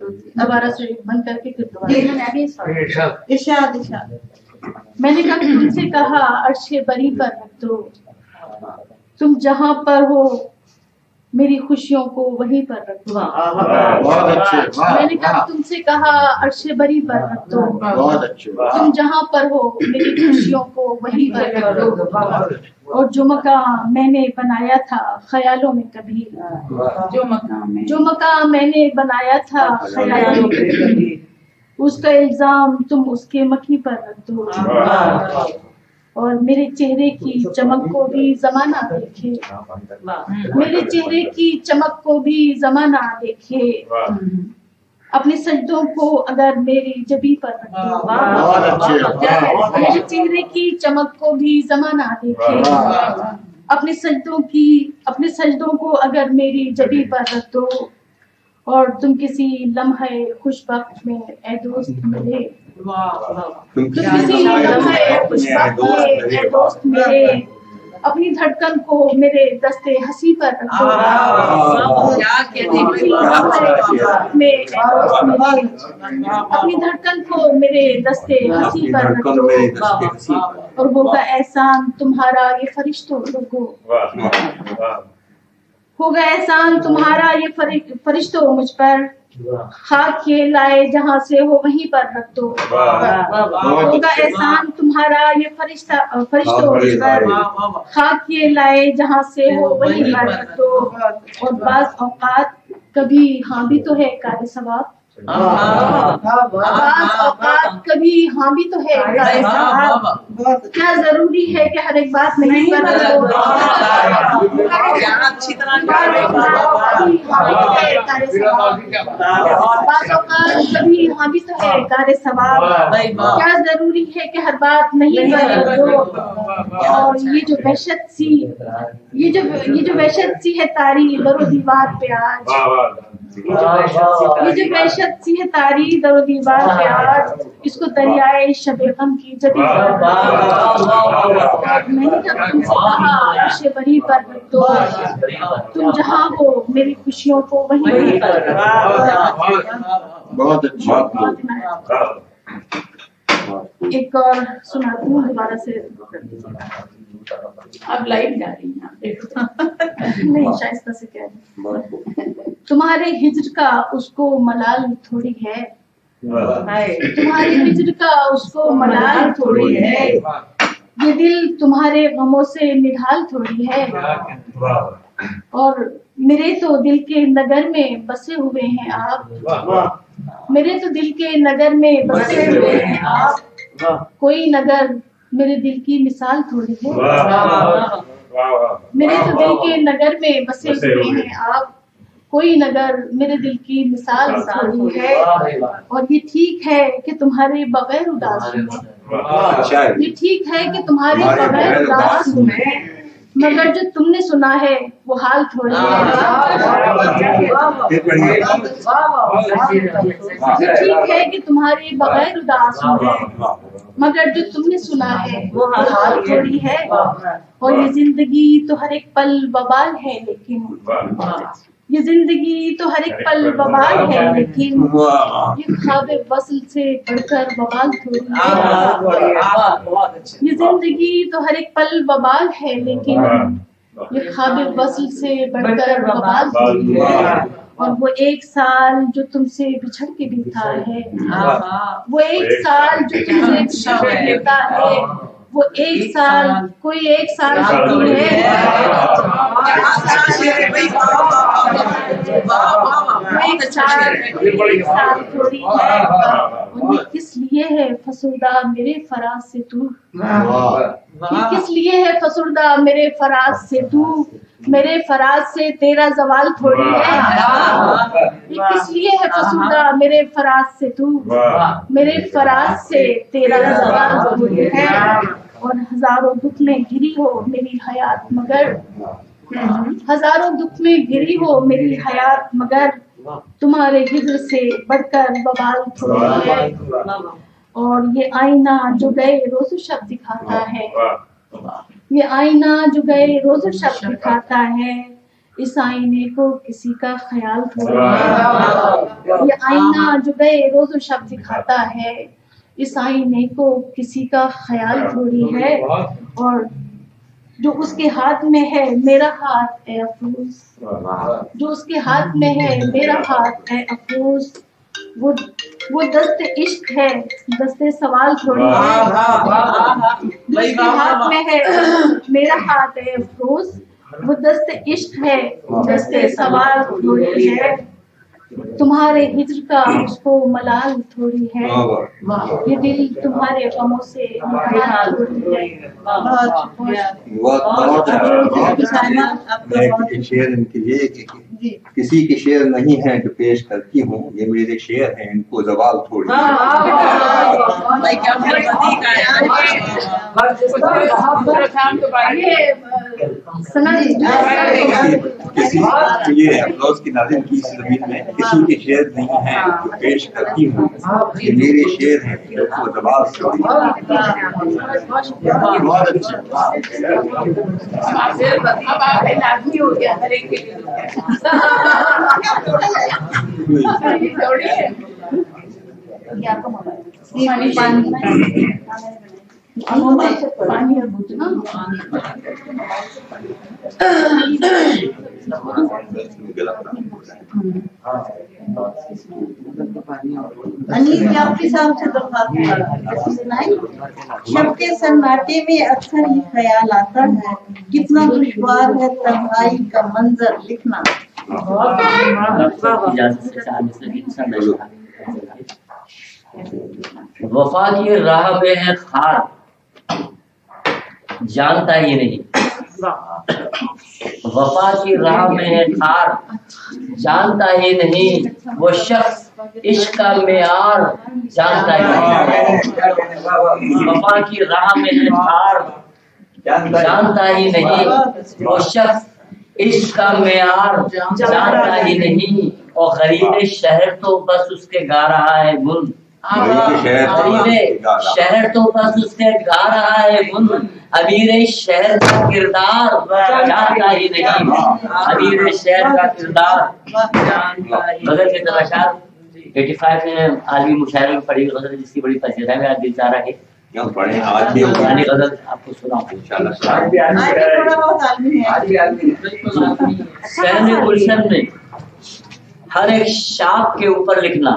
دوبارہ سے بند کر کے پھر دوبارہ ارشاد میں نے تم سے کہا عرش بری پر رکھ دو، تم جہاں پر ہو میری خوشیوں کو وہیں پر رکھ دو۔ میں نے تم سے کہا عرش بری پر رکھ دو، تم جہاں پر ہو میری خوشیوں کو وہیں پر رکھ دو۔ اور جو مقام میں نے بنایا تھا خیالوں میں کبھی، جو مقام میں نے بنایا تھا خیالوں میں کبھی، اس کا الزام تم اس کے مکھی پر رکھ دو۔ اور میرے چہرے کی چمک کو بھی زمانہ دیکھے، میرے چہرے کی چمک کو بھی زمانہ دیکھے، اپنے سجدوں کو اگر میری جبی پر رکھ دو۔ میرے چہرے کی چمک کو بھی زمانہ دیکھے، اپنے سجدوں کو اگر میری جبی پر رکھ دو۔ اور تم کسی لمحے خوش وقت میں اے دوست ملے، تم کسی لمحے خوش وقت میں اے دوست ملے، اپنی دھڑکن کو میرے دستے ہنسی پر رکھ دو۔ اپنی دھڑکن کو میرے دستے ہنسی پر رکھ دو۔ اور ہوگا احسان تمہارا یہ فرشتوں لوگوں، ہوگا احسان تمہارا یہ فرشتوں مجھ پر، خاک یہ لائے جہاں سے ہو وہیں پر رکھ دو۔ ہوگا احسان تمہارا یہ فرشتوں مجھ پر، خاک یہ لائے جہاں سے ہو وہیں پر رکھ دو۔ اور بعض اوقات کبھی ہاں بھی تو ہے کار ثواب، بعض اوقات کبھی ہاں بھی تو ہے کار ثواب، کیا ضروری ہے کہ ہر ایک بات نہیں کر دو۔ بعض اوقات کبھی ہاں بھی تو ہے کار ثواب، کیا ضروری ہے کہ ہر بات نہیں کر دو۔ اور یہ جو وحشت سی ہے تاری در و دیوار پہ آج، یہ جو وحشت سی ہے تاری در و دیوار پہ آج، اس کو دریائے شب غم کی جبی پر میں نے جب تم سے کہا عرش بری پر رکھ دو، تم جہاں ہو میری خوشیوں کو وہیں پر رکھ دو۔ بہت اچھا۔ ایک اور سناتی ہوں دوبارہ سے، اب لائٹ جا رہی ہیں نہیں شائستہ سے کہہ رہی۔ تمہارے ہجر کا اس کو ملال تھوڑی ہے، تمہارے ہجر کا اس کو ملال تھوڑی ہے، یہ دل تمہارے غموں سے نڈھال تھوڑی ہے۔ اور میرے تو دل کے نگر میں بسے ہوئے ہیں آپ، میرے تو دل کے نگر میں بسے ہوئے ہیں آپ، کوئی نگر میرے دل کی مثال تھوڑی ہے۔ میرے تو دل کے نگر میں بسے ہوئے ہیں آپ، کوئی نگر میرے دل کی مثال تھوڑی ہے۔ اور یہ ٹھیک ہے کہ تمہارے بغیر اداس ہوں، یہ ٹھیک ہے کہ تمہارے بغیر اداس ہوں، مگر جو تم نے سنا ہے وہ حال تھوڑی ہے۔ یہ ٹھیک ہے کہ تمہارے بغیر اداس ہوں، مگر جو تم نے سنا ہے وہ حال تھوڑی ہے۔ اور یہ زندگی تو ہر ایک پل وبال ہے، لیکن یہ زندگی تو ہر ایک پل وبال ہے، لیکن یہ خواب وصل سے بڑھ کر وبال تھوڑی ہے۔ یہ زندگی تو ہر ایک پل وبال ہے، لیکن یہ خواب وصل سے بڑھ کر وبال تھوڑی ہے۔ اور وہ ایک سال جو تم سے بچھڑ کے بیتا ہے، وہ ایک سال جو تم سے بچھڑ کے بیتا ہے، وہ ایک سال کوئی ایک سال تھوڑی ہے، ایک سال تھوڑی ہے۔ اور یہ کس لیے ہے فسردہ میرے فراز سے تو، یہ کس لیے ہے فسردہ میرے فراز سے تو، میرے فراز سے تیرا زوال تھوڑی ہے۔ یہ کس لیے ہے فسردہ میرے فراز سے تو، میرے فراز سے تیرا زوال تھوڑی ہے۔ اور ہزاروں دکھ میں گری ہو میری حیات مگر، ہزاروں دکھ میں گری ہو میری حیات مگر، تمہارے ہجر سے بڑھ کر وبال تھوڑی ہے۔ اور یہ آئینہ جو گئے روز و شب دکھاتا ہے، یہ آئینہ جو گئے روز و شب دکھاتا ہے، اس آئینے کو کسی کا خیال تھوڑی ہے، یہ آئینہ جو بے روز و شب دکھاتا ہے، اس آئینے کو کسی کا خیال تھوڑی ہے، اور جو اس کے ہاتھ میں ہے میرا ہاتھ اے افروز، جو اس کے ہاتھ میں ہے میرا ہاتھ اے افروز، وہ دست عشق ہے، دست سوال تھوڑی ہے، جو اس کے ہاتھ میں ہے میرا ہاتھ اے افروز، وہ دست عشق ہے، دست سوال تھوڑی ہے، تمہارے ہجر کا اس کو ملال تھوڑی ہے، یہ دل تمہارے غموں سے ملال تھوڑی ہے۔ شعر ان کے لیے کسی کے شعر نہیں ہیں جو پیش کرتی ہوں، یہ میرے شعر ہیں ان کو زوال تھوڑی یہ افروز کی ناظم کی زمین میں کسی کے شعر نہیں ہیں جو پیش کرتی ہوں، یہ میرے شعر ہیں ان کو زوال تھوڑی۔ بہت اچھا ہو گیا ہر ایک کے لیے شب کے سناٹے میں اکثر یہ خیال آتا ہے کتنا دشوار ہے تنہائی کا منظر لکھنا۔ وفا کی راہ پہ ہے خار جانتا ہی نہیں، وفا کی راہ میں ہے خار جانتا ہی نہیں، وہ شخص عشق کا معیار جانتا ہی نہیں، وفا کی راہ میں ہے خار جانتا ہی نہیں، وہ شخص عشق کا معیار جانتا ہی نہیں، اور غریب شہر تو بس اس کے گا رہا ہے گن، غریب شہر تو بس اس کے گا رہا ہے گن، امیر شہر کا کردار جانتا ہی نہیں، امیر شہر کا کردار غزل کے تلاشار 85 میں عالمی مشاعرے میں پڑھی غزل جس کی بڑی فضیلت ہے، میرا دل چاہ رہا ہے پرانی غزل آپ کو سناؤں۔ سہن گلشن میں ہر ایک شاخ کے اوپر لکھنا،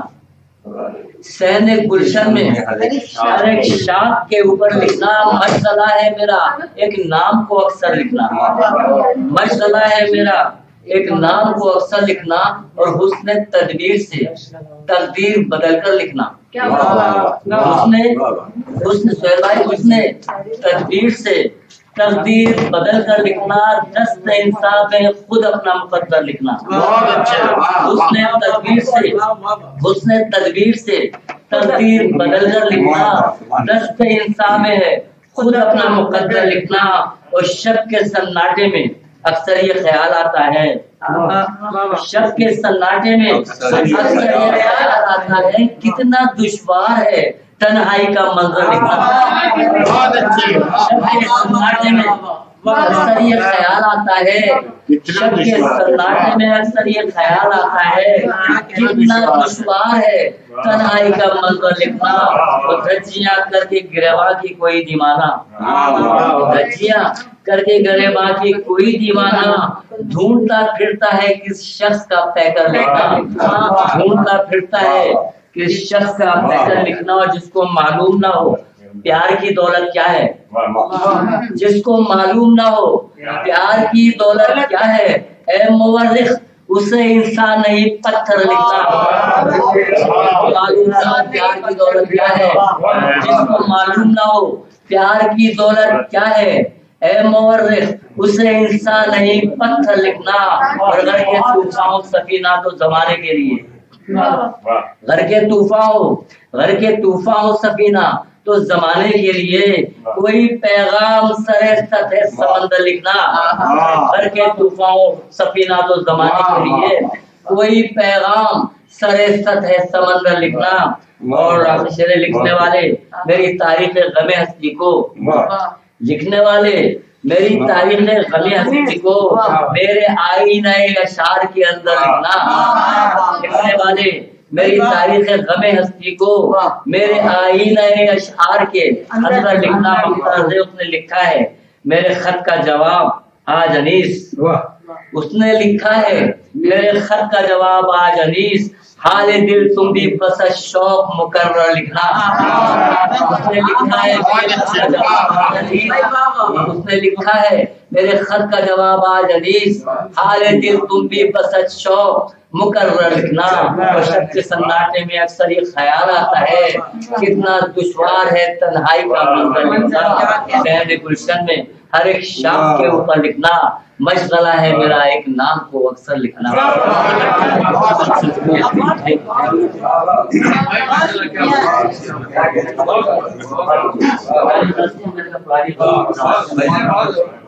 سہن گلشن میں ہر ایک شاخ کے اوپر لکھنا، مشغلہ ہے میرا ایک نام کو اکثر لکھنا، مشغلہ ہے میرا ایک نام کو اکثر لکھنا، اور حسن تدبیر سے تقدیر بدل کر لکھنا، حسن تدبیر سے تقدیر بدل کر لکھنا، دست انصاف میں خود اپنا مقدر لکھنا، حسن تدبیر سے تقدیر بدل کر لکھنا، دست انصاف میں ہے خود اپنا مقدر لکھنا، اور شب کے سناٹے میں اکثر یہ خیال آتا ہے، شب کے سناٹے میں اکثر یہ خیال آتا ہے کتنا دشوار ہے تنہائی کا منظر لکھنا، شب کے سناٹے میں اکثر یہ خیال آتا ہے، شب کے سناٹے میں اکثر یہ خیال آتا ہے کتنا دشوار ہے تنہائی کا منظر لکھنا، اور دھجیاں کر کے گریباں کی کوئی دیوانہ، دھجیاں کر کے گریباں کی کوئی دیوانہ ڈھونڈتا پھرتا ہے کس شخص کا پیکر لکھنا، ڈھونڈتا پھرتا ہے کس شخص کا پیکر لکھنا، اور جس کو معلوم نہ ہو پیار کی دولت کیا ہے، جس کو معلوم نہ ہو پیار کی دولت کیا ہے، اے مورخ اسے انسان نہیں پتھر لکھنا، معلوم نہ پیار کی دولت کیا ہے، جس کو معلوم نہ ہو پیار کی دولت کیا ہے، اے مورخ اسے انسان نہیں پتھر لکھنا، اور گھر کے طوفان سفینہ تو زمانے کے لیے، گھر کے طوفان سفینہ تو زمانے کے لیے، کوئی پیغام سر سطح سمندر لکھنا، گھر کے طوفان سفینہ تو زمانے کے لیے کوئی پیغام سر سطح سمندر لکھنا، اور شعر لکھنے والے میری تاریخ غم ہستی کو، لکھنے والے میری تاریخ غمی ہستی کو میرے آئینہ اشعار کے اندر لکھنے والے، میری تاریخ غم ہستی کو میرے آئینہ اشعار کے اندر لکھنا مقصد ہے۔ اس نے لکھا ہے میرے خط کا جواب آج انیس، اس نے لکھا ہے میرے خط کا جواب آج انیس، حال دل تم بھی بس شوق مقرر لکھنا۔ اس نے لکھا ہے میرے خط کا جواب آج انیس، اس نے لکھا ہے میرے خط کا جواب آج انیس، حال دل تم بھی بس شوق مقرر لکھنا۔ اور شب کے سناٹے میں اکثر یہ خیال آتا ہے کتنا دشوار ہے تنہائی کا منظر لکھنا۔ شہر گلشن میں ہر ایک شام کے اوپر لکھنا مشغلہ ہے میرا ایک نام کو اکثر لکھنا۔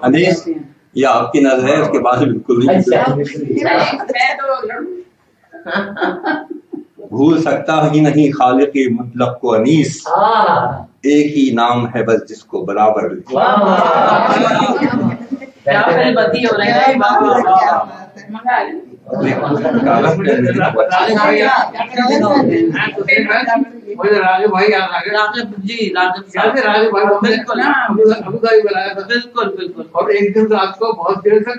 انیس یہ آپ کی نظر ہے، اس کے بعد بالکل نہیں بھول سکتا ہی نہیں خالق مطلق کو انیس، ایک ہی نام ہے بس جس کو برابر بالکل۔ اور ایک دن رات کو بہت دیر تک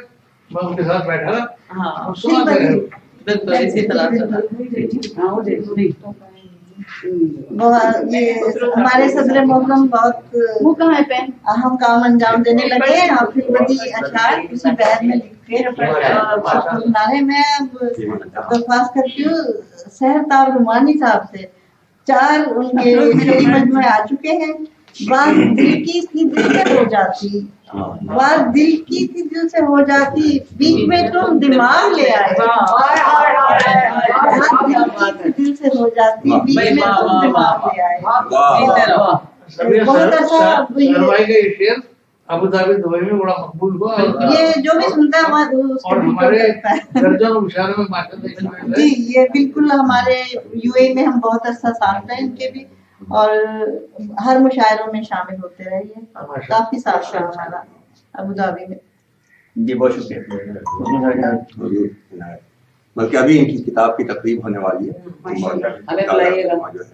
میں ان کے ساتھ بیٹھا بالکل اسی طرح ہمارے صدر محترم بہت اہم کام انجام دینے لگے اور پھر وہی اشعار اسی بیت میں لکھے۔ میں درخواست کرتی ہوں سحر رومانی صاحب سے، 4 ان کے شعری مجموعے آ چکے ہیں۔ بات دل کی تھی دل سے ہو جاتی، بات دل کی تھی دل سے ہو جاتی، بیچ میں تم دماغ لے آئے۔ بات دل کی تھی دل سے ہو جاتی، بیچ میں تم دماغ لے آئے۔ بہت اچھا ابو ظہبی دبئی میں بڑا مقبول ہوا، یہ جو بھی سنتا ہے اور ہمارے درجنوں مشاعروں میں ماشاءاللہ جی یہ بالکل ہمارے یو اے میں ہم بہت عرصہ ساتھ رہے ان کے بھی، اور ہر مشاعروں میں شامل ہوتے رہے ہیں، کافی ساتھ رہا ہمارا ابو ظہبی میں۔ جی بہت شکریہ۔ بلکہ ابھی ان کی کتاب کی تقریب ہونے والی ہے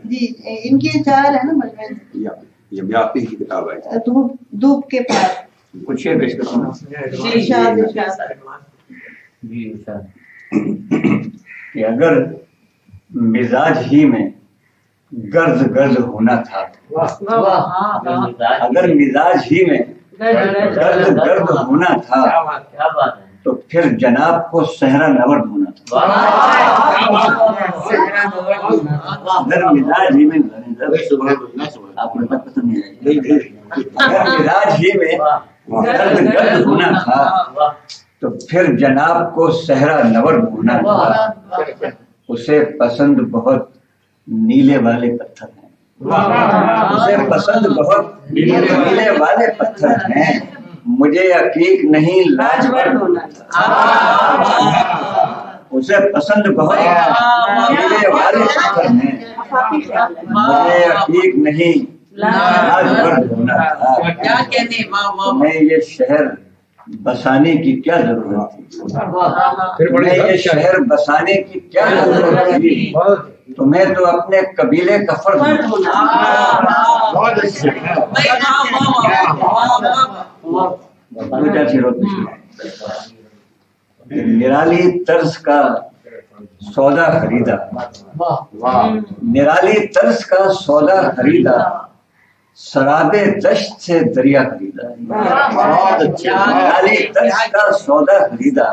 جی، ان کی 4 ہے نا مجموعے، یہ بیاقی کی کتاب ہے دھوپ کے پاس۔ کچھ شعر پیش کرتا ہوں کہ اگر مزاج ہی میں گرد گرد ہونا تھا، اگر مزاج ہی میں گرد گرد ہونا تھا تو پھر جناب کو صحرا نورد ہونا تھا۔ اگر مزاج ہی میں آپ کو پسند نہیں آئی، اگر مزاج ہی میں گرد گرد ہونا تھا تو پھر جناب کو صحرا نورد ہونا تھا۔ اسے پسند بہت نیلے والے پتھر ہیں، اسے پسند بہت نیلے والے پتھر ہیں، مجھے عقیق نہیں لاجورد ہونا تھا۔ اسے پسند بہت نیلے والے پتھر ہیں، مجھے عقیق نہیں لاجورد ہونا تھا۔ تمہیں یہ شہر بسانے کی کیا ضرورت تھی، تمہیں یہ شہر بسانے کی کیا ضرورت تھی، تمہیں تو اپنے قبیلے کا فرد نرالی طرز کا سودا خریدا، نرالی طرز کا سودا خریدا، سراب دشت سے دریا خریدا، نرالی طرز کا سودا خریدا،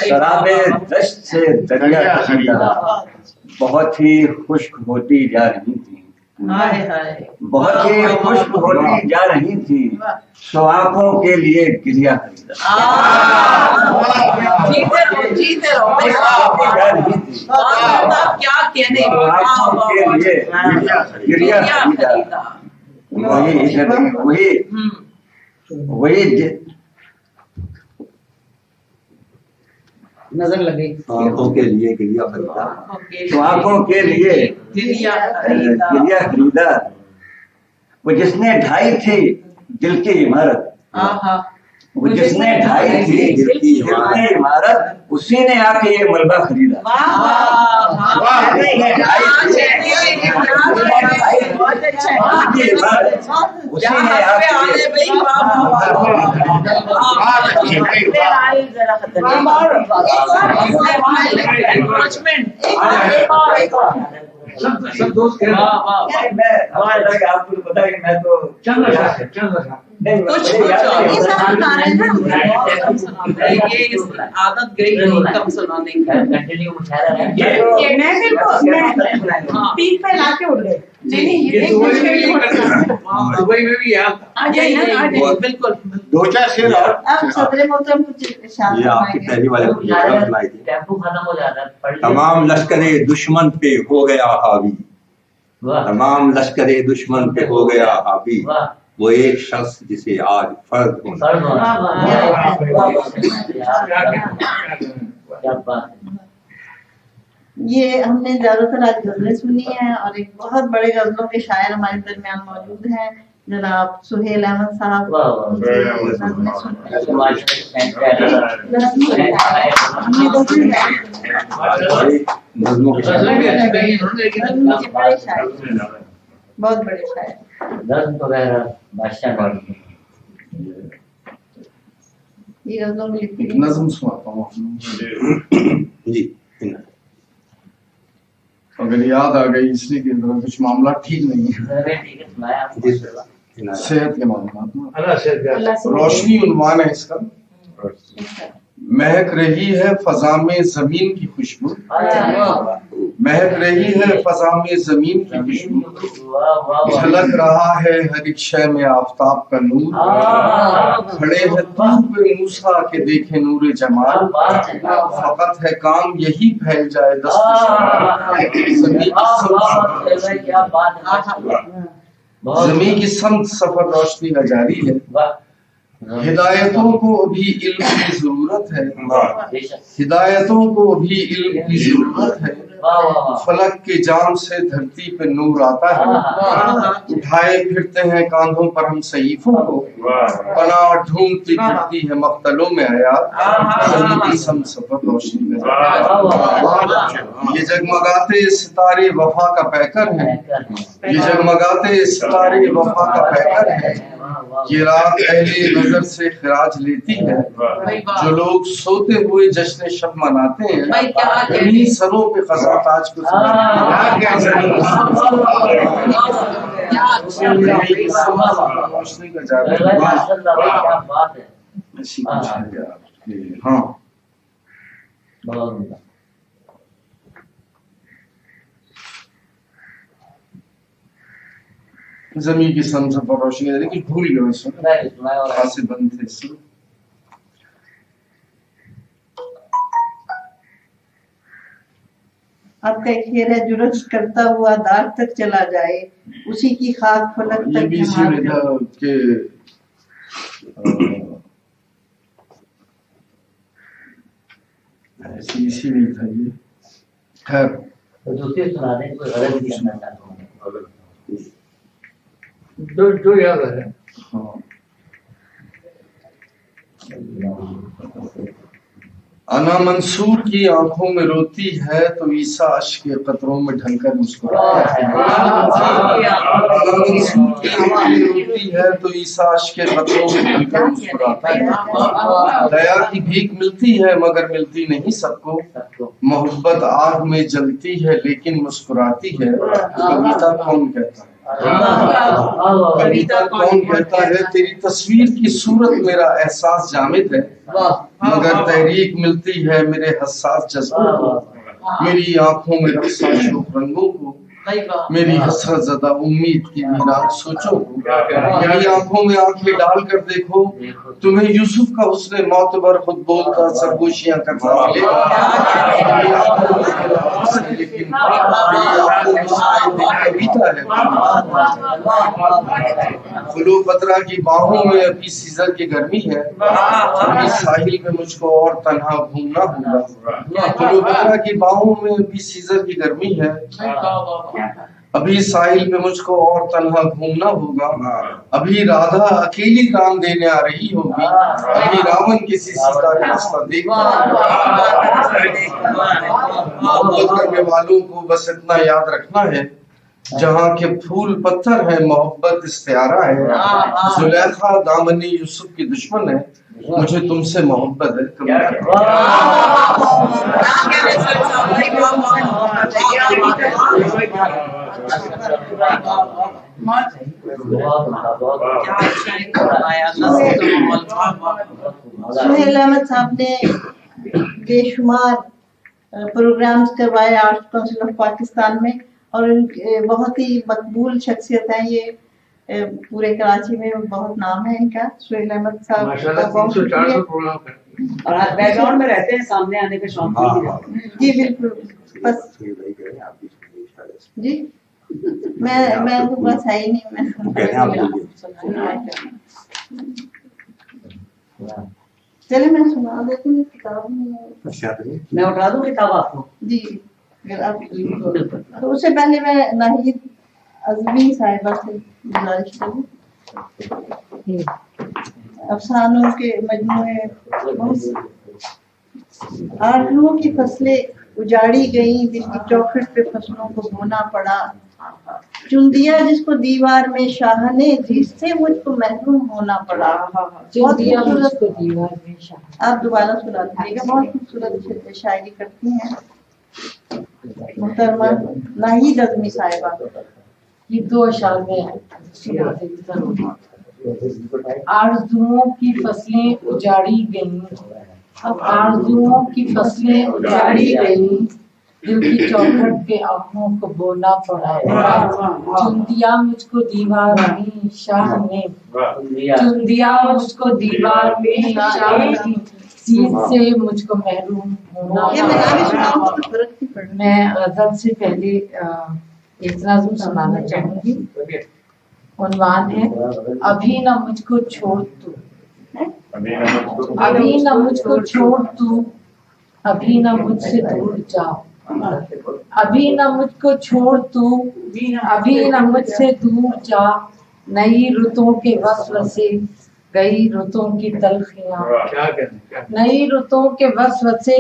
سراب دشت سے دریا خریدا، بہت ہی خشک ہوتی جا رہی تھی، بہت ہی خشک ہوتی جا رہی تھی، سو آنکھوں کے لیے گریا خریدا، گریا خریدا۔ وہی نظر لگی آنکھوں کے لیے گریا خریدا، تو آنکھوں کے لیے گریا خریدا، وہ جس نے ڈھائی تھی دل کی عمارت، وہ جس نے ڈھائی تھی گرتی عمارت اسی نے آ کے یہ ملبہ خریدا. سب دوست آپ کو پتا ہے کہ میں تو عادت گئی کم سنانے کی. پیٹ پہ لا کے اٹھ گئے. دبئی میں بھی بالکل. دو چار شعر اور اب صدر محترم کچھ ارشاد یہ آپ کی پہلی والے سنائی تھی. تمام لشکر دشمن پہ ہو گیا حاوی, تمام لشکر دشمن پہ ہو گیا حاوی, وہ ایک شخص جسے آج فرد ہونا. یہ ہم نے زیادہ تر آج غزلیں سنی ہیں اور ایک بہت بڑے غزلوں کے شاعر ہمارے درمیان موجود ہیں جناب سہیل احمد صاحب. بہت بڑے شاعر. یہ غزلوں میں لکھی نظم سناتا ہوں جی. اگر یاد آ گئی اس لیے کہ کچھ معاملہ ٹھیک نہیں ہے. صحت کے معاملات میں روشنی عنوان ہے اس کا. مہک رہی ہے فضا میں زمین کی خوشبو, مہک رہی ہے فضا میں زمین کی خوشبو, جھلک رہا ہے ہر ایک شے میں آفتاب کا نور, کھڑے ہیں طور پہ موسیٰ کے دیکھے نور جمال, فقط ہے کام یہی پھیل جائے دست زمین کی سمت سفر روشنی کا جاری ہے. ہدایتوں کو ابھی علم کی ضرورت ہے, ہدایتوں کو ابھی علم کی ضرورت ہے. فلک کے جام سے دھرتی پہ نور آتا ہے, اٹھائے پھرتے ہیں کاندھوں پر ہم صحیفوں کو, پناہ ڈھونڈتی پھرتی ہے مقتلوں میں حیات, زمین کی سمت سفر روشنی میں. یہ جگمگاتے ستارے وفا کا پیکر ہیں, یہ جگمگاتے ستارے وفا کا پیکر ہیں. یہ رات اہل نظر سے خراج لیتی ہے, جو لوگ سوتے ہوئے جشن شب مناتے ہیں, انہی سروں پہ خزاں تاج کو روشنی کا جاری. ہاں زمین کی سمت سفر روشنی کا جاری. کچھ بھول گئے اس وقت خاصے بند تھے اس وقت. آپ کا ایک شعر ہے, جو رقص کرتا ہوا دار تک چلا جائے, اسی کی خاک فلک تک. یہ بھی اسی میں تھا کہ اسی میں تھا یہ. خیر دوسری سنا دیں, کوئی غلط نہیں کرنا چاہتا ہوں. جو یاد ہے. انا منصور کی آنکھوں میں روتی ہے تو عیسیٰ اشک کے قطروں میں ڈھل کر مسکراتا ہے. انا منصور کی آنکھوں میں روتی ہے تو عیسیٰ اشک کے قطروں میں ڈھل کر مسکراتا ہے. دیا کی بھیک ملتی ہے مگر ملتی نہیں سب کو, محبت آگ میں جلتی ہے لیکن مسکراتی ہے. کویتا کون کہتا ہے, کویتا کون کہتا ہے, تیری تصویر کی صورت میرا احساس جامد ہے, مگر تحریک ملتی ہے میرے حساس جذبوں کو. میری آنکھوں میں رقصہ شوق رنگوں کو, میری حسرت زدہ امید کی ویران سوچوں کو. میری آنکھوں میں آنکھیں ڈال کر دیکھو, تمہیں یوسف کا حسن معتبر خود بولتا سرگوشیاں کرتا ملے گا. لیکن خلو پترا کی باہوں میں ابھی سیزر کی گرمی ہے, ابھی ساحل میں مجھ کو اور تنہا گھومنا ہوگا. خلو پترا کی باہوں میں ابھی سیزر کی گرمی ہے, ابھی ساحل پہ مجھ کو اور تنہا گھومنا ہوگا، ابھی رادھا اکیلی کام دینے آ رہی ہوگی، ابھی راون کسی سیتا کا راستہ دیکھتا محبت کرنے والوں کو بس اتنا یاد رکھنا ہے، جہاں کے پھول پتھر ہے محبت استعارہ ہے، زلیخا دامنی یوسف کی دشمن ہے، مجھے تم سے محبت ہے۔ سہیل احمد صاحب نے بے شمار پروگرامز کروائے آرٹ کونسل آف پاکستان میں، اور ان بہت ہی مقبول شخصیت ہیں یہ پورے کراچی میں، بہت نام ہے ان کا۔ سہیل احمد صاحب کا بہت شکریہ، اور آپ بیک گراؤنڈ میں رہتے ہیں، سامنے آنے کا شوق جی بالکل۔ بس جی میں تو بس ہے ہی نہیں، چلے میں سنا دیتی ہوں کتاب میں اٹھا دوں کتاب آپ کو؟ جی تو اس سے پہلے میں ناہید ازمی صاحبہ سے گزارش کروں، افسانوں کے مجموعے آرزوؤں کی فصلیں اجاڑی گئیں، جس کی چوکھٹ پہ فصلوں کو بونا پڑا، چن دیا جس کو دیوار میں شاہ نے، جس سے مجھ کو محروم ہونا پڑا۔ بہت خوبصورت دیوار میں شاہ، آپ دوبارہ سنا دیجیے گا، بہت خوبصورت شاعری کرتی ہیں محترمہ ناہید ازمی صاحبہ۔ یہ دو اشعار میں آرزوؤں کی فصلیں اجاڑی گئیں، اب آرزوؤں کی فصلیں اجاڑی گئیں، دل کی چوکھٹ پہ آنکھوں کو بونا پڑا، چن دیا مجھ کو دیوار میں شاہ نے، چن دیا مجھ کو دیوار میں شاہ نے، چیز سے مجھ کو محروم ہونا پڑا۔ میں غزل سے پہلے ایک نظم سنانا چاہوں گی، عنوان ہے ابھی نہ مجھ کو چھوڑ تو، ابھی نہ مجھ کو چھوڑ تو، ابھی نہ مجھ سے دور جا، ابھی نہ مجھ کو چھوڑ تو، ابھی نہ مجھ سے دور جا، نئی رتوں کے وسوسے گئی رتوں کی تلخیاں، نئی رتوں کے وسوسے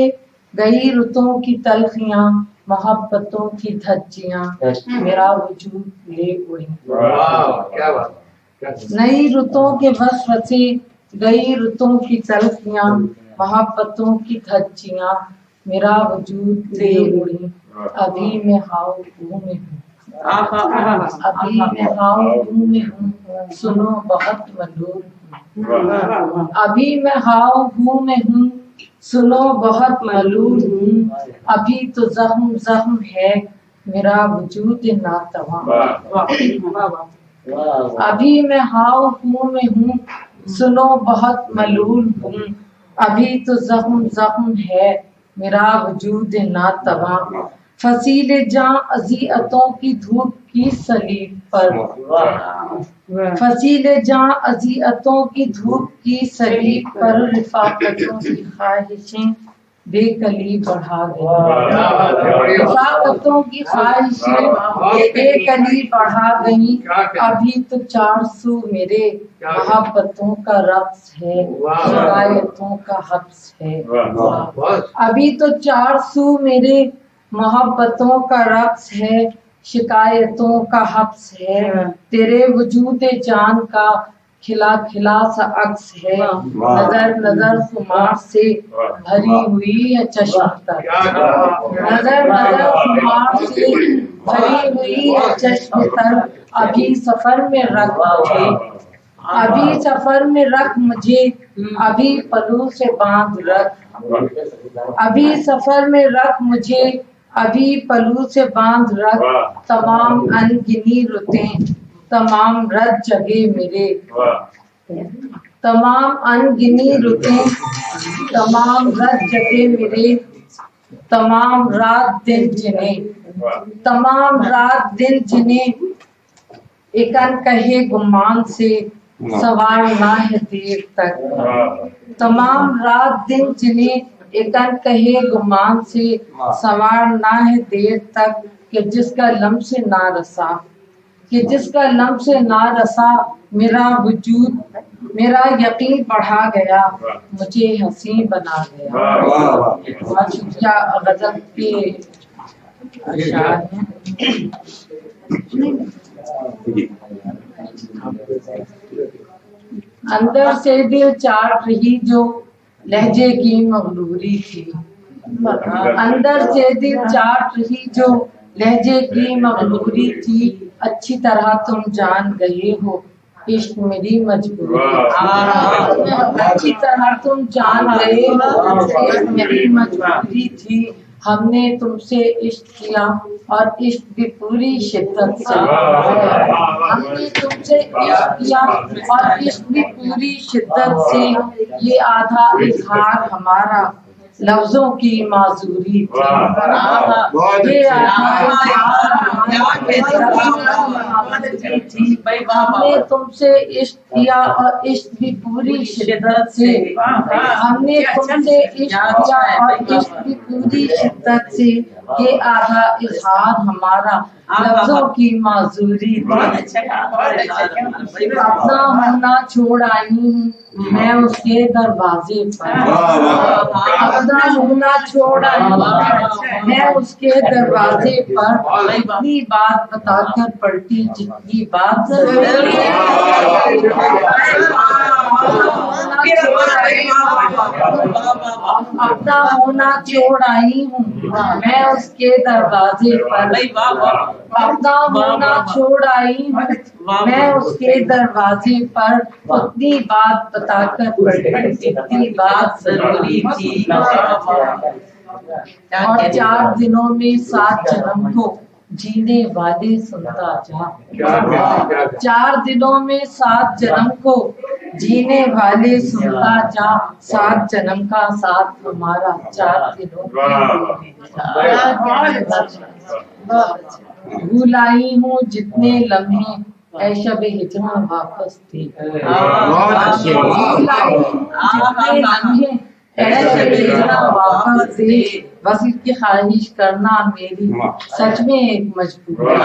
گئی رتوں کی تلخیاں، محبتوں کی دھجیاں میرا وجود لے اڑی، نئی رتوں کے وسوسے گئی رتوں کی تلخیاں، محبتوں کی دھجیاں میرا وجود لے اڑی، ابھی میں ہاؤ ہوں میں ہوں، ابھی میں ہاؤ ہوں میں ہوں، سنو بہت ملول ہوں، ابھی میں ہاؤ ہوں میں ہوں، سنو بہت ملول ہوں، ابھی تو زخم زخم ہے میرا وجود ناتواں، ابھی میں ہاؤ ہوں میں ہوں، سنو بہت ملول ہوں، ابھی تو زخم زخم ہے میرا وجود ناتواں، فصیل جاں اذیتوں کی دھوپ کی صلیب پر، فصیل جاں اذیتوں کی دھوپ کی صلیب پر، رفاقتوں کی خواہشیں بے کلی بڑھا گئی، رفاقتوں کی خواہشیں بے کلی بڑھا گئیں، ابھی تو چار سو میرے محبتوں کا رقص ہے، شکایتوں کا حبس ہے، ابھی تو چار سو میرے محبتوں کا رقص ہے، شکایتوں کا حبس ہے، تیرے وجود جان کا کھلا کھلا سا عکس ہے، نظر نظر خمار سے بھری ہوئی ہے چشم تر، نظر نظر خمار سے بھری ہوئی ہے چشم تر، ابھی سفر میں رکھ مجھے، ابھی سفر میں رکھ مجھے، ابھی پلو سے باندھ رکھ، ابھی سفر میں رکھ مجھے، ابھی پلو سے باندھ رکھ، تمام انگنی رتیں تمام رت جگے میرے، تمام انگنی رتیں تمام رت جگے میرے، تمام رات دن جنہیں، تمام رات دن جنہیں، ایک ان کہے گمان سے سنوارنا ہے دیر تک، تمام رات دن جنہیں ایک ان کہے گمان سے سنوارنا ہے دیر تک، کہ جس کا لمس سے نہ رسا، کہ جس کا لمس سے نہ رسا میرا وجود، میرا یقین بڑھا گیا، مجھے حسین بنا گیا۔ بہت شکریہ۔ غزل کے اشعار ہیں۔ اندر سے دل چاٹ رہی جو لہجے کی مغروری تھی، اندر سے دل چاٹ رہی جو لہجے کی مغروری تھی، اچھی طرح تم جان گئے ہو عشق میری مجبوری، اچھی طرح تم جان گئے ہو عشق میری مجبوری تھی۔ ہم نے تم سے عشق کیا اور عشق بھی پوری شدت سے، ہم نے تم سے عشق کیا اور عشق بھی پوری شدت سے، یہ آدھا اظہار ہمارا لفظوں کی معذوری تھی، یہ ہم نے تم سے عشق کیا اور عشق بھی پوری شدت سے، ہم نے تم سے عشق کیا اور عشق بھی پوری شدت سے، یہ آدھا اظہار ہمارا لفظوں کی معذوری تھی۔ اپنا ہونا چھوڑ آئی ہوں میں اس کے دروازے پر، اپنا ہونا چھوڑ آئی ہوں میں اس کے دروازے پر، اتنی بات بتا کر پلٹی جتنی بات ضروری ہے، اپنا ہونا چھوڑ آئی ہوں میں اس کے دروازے پر، اپنا ہونا چھوڑ آئی ہوں میں اس کے دروازے پر، اتنی بات بتا کر پلٹی جتنی بات ضروری تھی۔ اور 4 دنوں میں 7 جنم کو جینے والے سنتا جا، 4 دنوں میں 7 جنم کو جینے والے سنتا جا، 7 جنم کا ساتھ ہمارا 4 دنوں بھول آئی ہوں جتنے لمحے اے شب ہجراں واپس تھے، بھول آئی ہوں جتنے لمحے اے شب ہجراں واپس تھے، بس اس کی خواہش کرنا میری سچ میں ایک مجبوری،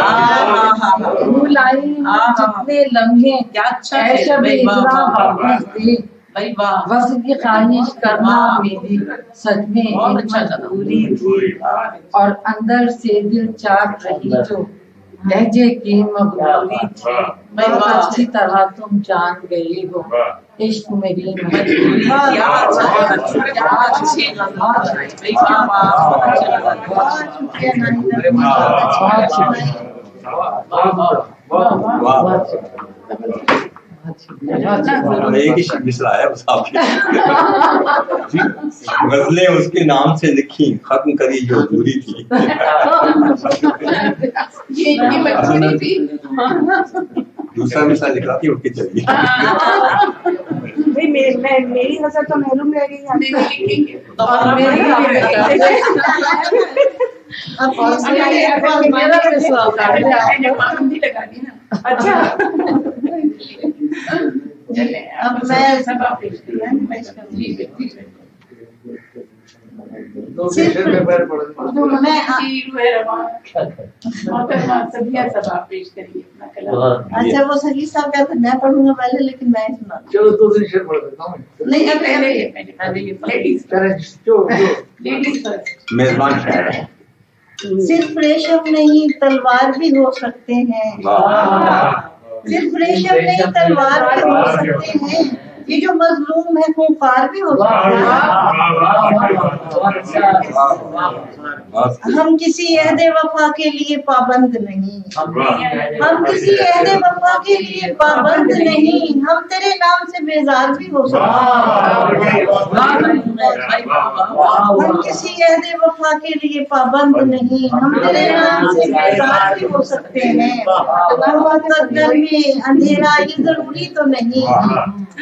بھول آئی ہوں جتنے لمحے اے شب ہجراں واپس تھے، بس کی خواہش کرنا میری سچ میں ایک مجبوری تھی۔ اور اندر سے دل چاٹ رہی جو لہجے کی مغروری تھی، اچھی طرح تم جان گئے ہو عشق میری مجبوری تھی۔ ایک ہی مصرع ہے بس آپ کی غزلیں اس کے نام سے لکھی، ختم کری جو دوری تھی۔ دوسرا مثال لکھا کہ اٹھ کے چلیے، میری نظر تو محروم رہ گئی۔ اچھا اب میں اچھا وہ سگی صاحب کہتے ہیں میں پڑھوں گا پہلے لیکن میں سنا چلو دوسری شعر پڑھ دیتا ہوں نہیں میزبان شاعر ہے۔ صرف ریشم نہیں تلوار بھی ہو سکتے ہیں، صرف ریشم نہیں تلوار بھی ہو سکتے ہیں، یہ جو مظلوم ہے خونخوار بھی ہو سکتے ہیں۔ ہم کسی عہد وفا کے لیے پابند نہیں، ہم کسی عہد وفا کے لیے پابند نہیں، ہم تیرے نام سے بیزار بھی ہو سکتے ہیں، ہم کسی عہد وفا کے لیے پابند نہیں، ہم تیرے نام سے بیزار بھی ہو سکتے ہیں۔ مقدر میں اندھیرا یہ ضروری تو نہیں،